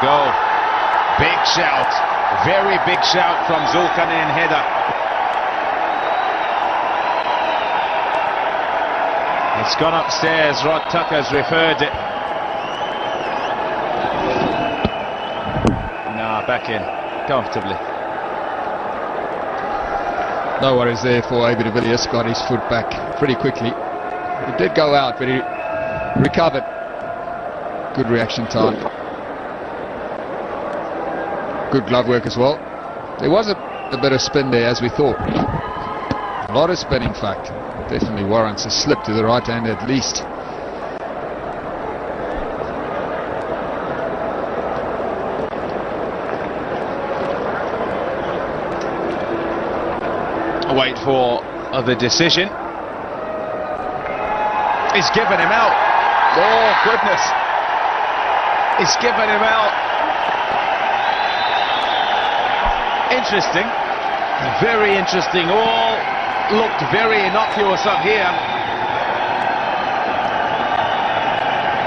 go. Big shout, very big shout from Zulkarnain header. It's gone upstairs. Rod Tucker's referred it. Back in comfortably. No worries there for AB de Villiers. Got his foot back pretty quickly. It did go out, but he recovered. Good reaction time. Good glove work as well. There was a bit of spin there, as we thought. A lot of spin, in fact. Definitely warrants a slip to the right hand at least. Wait for the decision. He's given him out. Oh goodness, he's given him out. Interesting, very interesting. All looked very innocuous up here.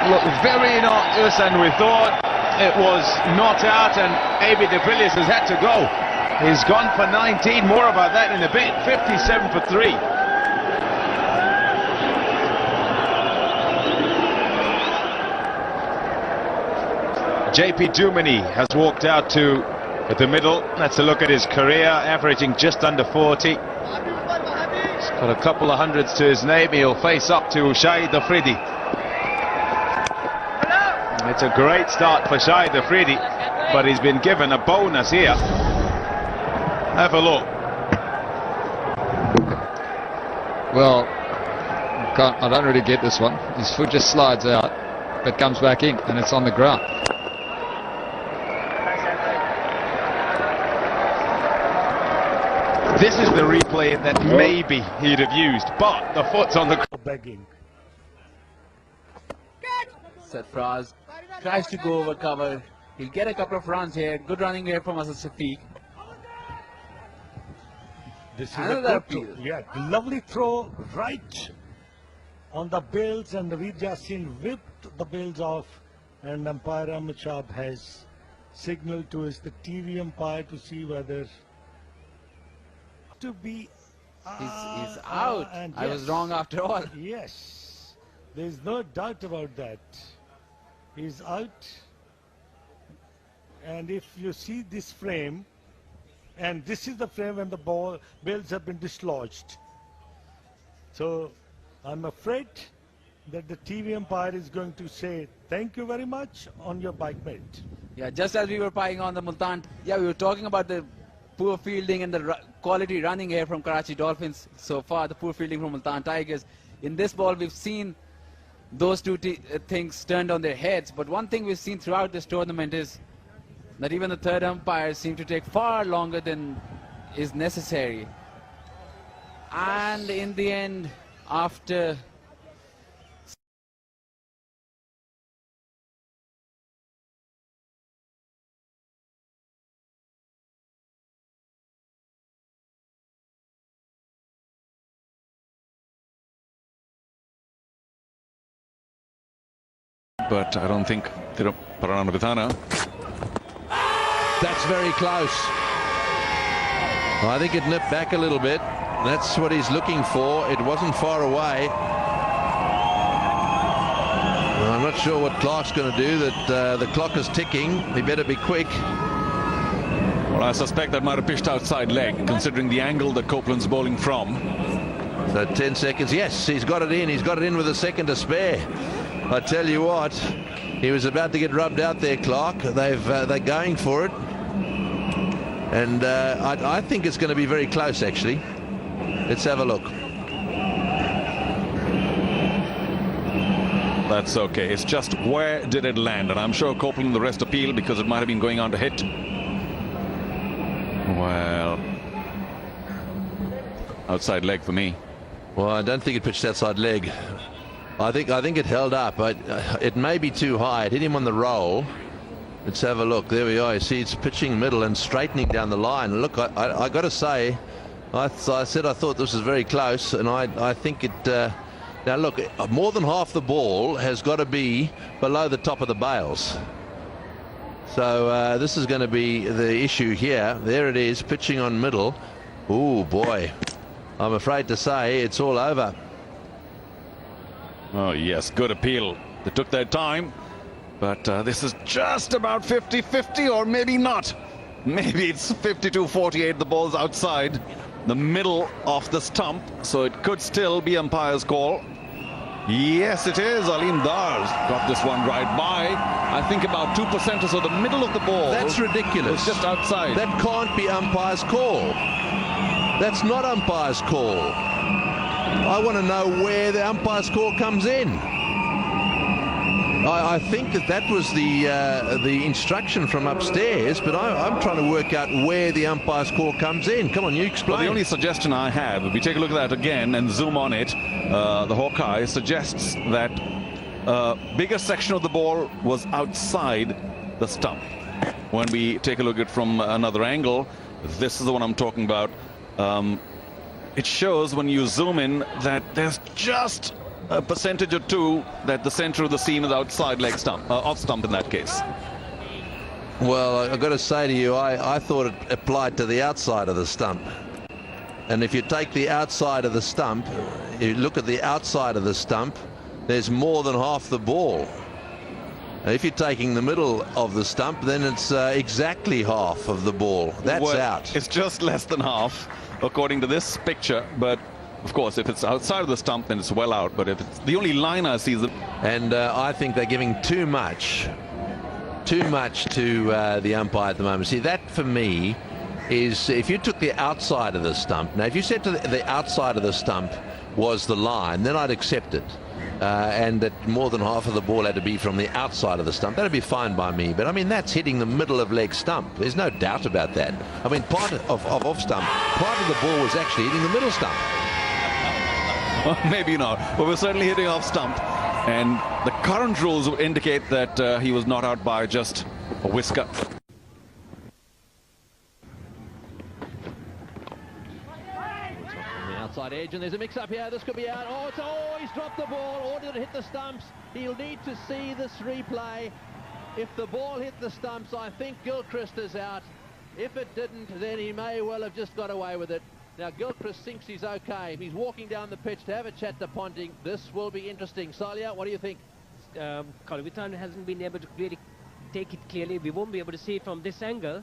Looked very innocuous, and we thought it was not out, and AB de Villiers has had to go. He's gone for 19, more about that in a bit. 57 for 3. JP Duminy has walked out to the middle. That's a look at his career, averaging just under 40. He's got a couple of hundreds to his name. He'll face up to Shahid Afridi. It's a great start for Shahid Afridi, but he's been given a bonus here. Have a look. Well, I don't really get this one. His foot just slides out, but comes back in, and it's on the ground. This is the replay that maybe he'd have used, but the foot's on the ground. Begging. Sarfraz tries to go over cover. He'll get a couple of runs here. Good running here from Asad Shafiq. This is a good throw. Yeah, lovely throw right on the bills, and Naveed Yassin whipped the bills off, and umpire Ahmed Shab has signaled to the TV umpire to see whether to be he's out. And I was wrong after all. Yes, there's no doubt about that. He's out, and if you see this frame, and this is the frame when the bills have been dislodged. So I'm afraid that the TV umpire is going to say thank you very much on your bike mate. Yeah, just as we were pieing on the Multan, we were talking about the poor fielding and the quality running here from Karachi Dolphins so far, the poor fielding from Multan Tigers. In this ball, we've seen those two things turned on their heads, but one thing we've seen throughout this tournament is that even the third umpires seem to take far longer than is necessary. And in the end, after but I don't think Paranavithana. That's very close. I think it nipped back a little bit. That's what he's looking for. It wasn't far away. I'm not sure what Clark's going to do. That the clock is ticking. He better be quick. Well, I suspect that might have pitched outside leg, considering the angle that Copeland's bowling from. So 10 seconds. Yes, he's got it in. He's got it in with a second to spare. I tell you what, he was about to get rubbed out there, Clark. They're going for it. And I think it's going to be very close, actually. Let's have a look. That's okay. It's just where did it land? And I'm sure Copeland and the rest appeal because it might have been going on to hit. Well, outside leg for me. Well, I don't think it pitched outside leg. I think it held up. It may be too high. It hit him on the roll. Let's have a look. There we are. You see it's pitching middle and straightening down the line. Look, I got to say, I said I thought this was very close, and I think it... now look, more than half the ball has got to be below the top of the bails. So this is going to be the issue here. There it is, pitching on middle. Oh boy, I'm afraid to say it's all over. Oh yes, good appeal. They took their time, but this is just about 50-50, or maybe not. Maybe it's 52-48. The ball's outside the middle of the stump, so it could still be umpire's call. Yes, it is. Aleem Dar's got this one right by, I think, about 2% or so. The middle of the ball. That's ridiculous. It's just outside. That can't be umpire's call. That's not umpire's call. I want to know where the umpire's call comes in. I think that was the instruction from upstairs, but I'm trying to work out where the umpire's call comes in. Come on, you explain. Well, the only suggestion I have, if we take a look at that again and zoom on it, the Hawkeye suggests that bigger section of the ball was outside the stump. When we take a look at it from another angle, this is the one I'm talking about. It shows when you zoom in that there's just a percentage or two that the center of the seam is outside leg stump, off stump in that case. Well, I've got to say to you, I thought it applied to the outside of the stump. And if you take the outside of the stump, you look at the outside of the stump, there's more than half the ball. If you're taking the middle of the stump, then it's exactly half of the ball. That's out. It's just less than half, according to this picture, but of course, if it's outside of the stump, then it's well out. But if it's the only line I see is the... And I think they're giving too much to the umpire at the moment. See, that for me is, if you took the outside of the stump, now if you said to the outside of the stump was the line, then I'd accept it. And that more than half of the ball had to be from the outside of the stump. That'd be fine by me. But I mean, that's hitting the middle of leg stump. There's no doubt about that. I mean, part of off stump, part of the ball was actually hitting the middle stump. Well, maybe not, but we're certainly hitting off stump, and the current rules would indicate that he was not out by just a whisker. On the outside edge, and there's a mix-up here. This could be out. Oh, he's dropped the ball, or did it hit the stumps? He'll need to see this replay. If the ball hit the stumps, I think Gilchrist is out. If it didn't, then he may well have just got away with it. Now, Gilchrist thinks he's okay. He's walking down the pitch to have a chat to Ponting. This will be interesting. Salia, what do you think? Kolvitan hasn't been able to really take it clearly. We won't be able to see it from this angle.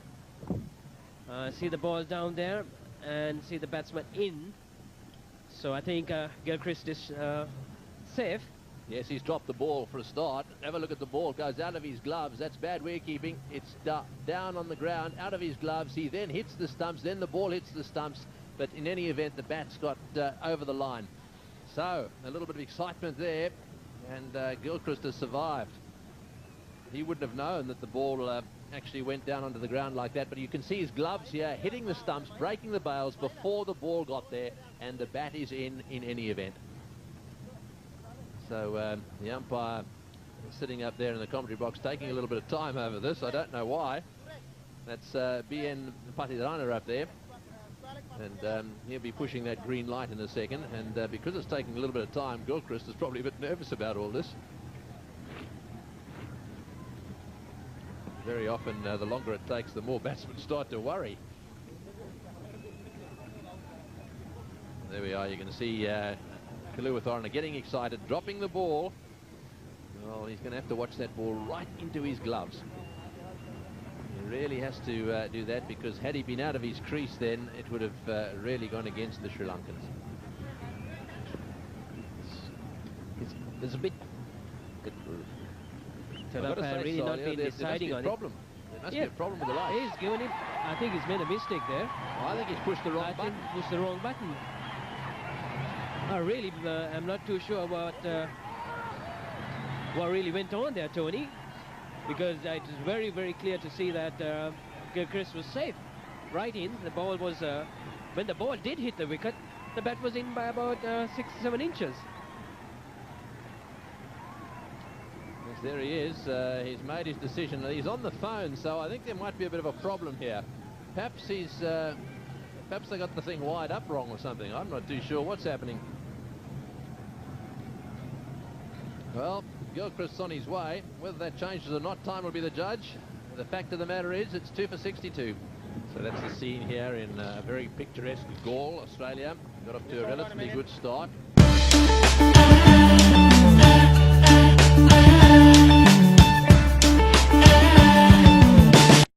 See the ball down there and see the batsman in. So I think Gilchrist is safe. Yes, he's dropped the ball for a start. Have a look at the ball. Goes out of his gloves. That's bad wicketkeeping. It's down on the ground, out of his gloves. He then hits the stumps. Then the ball hits the stumps. But in any event, the bat's got over the line. So, a little bit of excitement there, and Gilchrist has survived. He wouldn't have known that the ball actually went down onto the ground like that, but you can see his gloves here hitting the stumps, breaking the bails before the ball got there, and the bat is in any event. So, the umpire is sitting up there in the commentary box taking a little bit of time over this. I don't know why. That's BN Patidarana up there. And he'll be pushing that green light in a second, and because it's taking a little bit of time, Gilchrist is probably a bit nervous about all this. Very often, the longer it takes, the more batsmen start to worry. There we are. You can see Kaluwitharana getting excited, dropping the ball. Well, he's going to have to watch that ball right into his gloves. He really has to do that, because had he been out of his crease, then it would have really gone against the Sri Lankans. There's a bit. Really not been deciding on it. There must be a problem with the light. He's given it. I think he's made a mistake there. I think he's pushed the wrong button. Pushed the wrong button. Really, I'm not too sure about what really went on there, Tony. Because it is very, very clear to see that Gilchrist was safe. Right in. The ball was, when the ball did hit the wicket, the bat was in by about 6 or 7 inches. Yes, there he is. He's made his decision. He's on the phone, so I think there might be a bit of a problem here. Perhaps perhaps they got the thing wired up wrong or something. I'm not too sure what's happening. Well, Gilchrist's on his way. Whether that changes or not, time will be the judge. the fact of the matter is, it's 2 for 62. So that's the scene here in very picturesque Gaul, Australia. Got off to a relatively good start.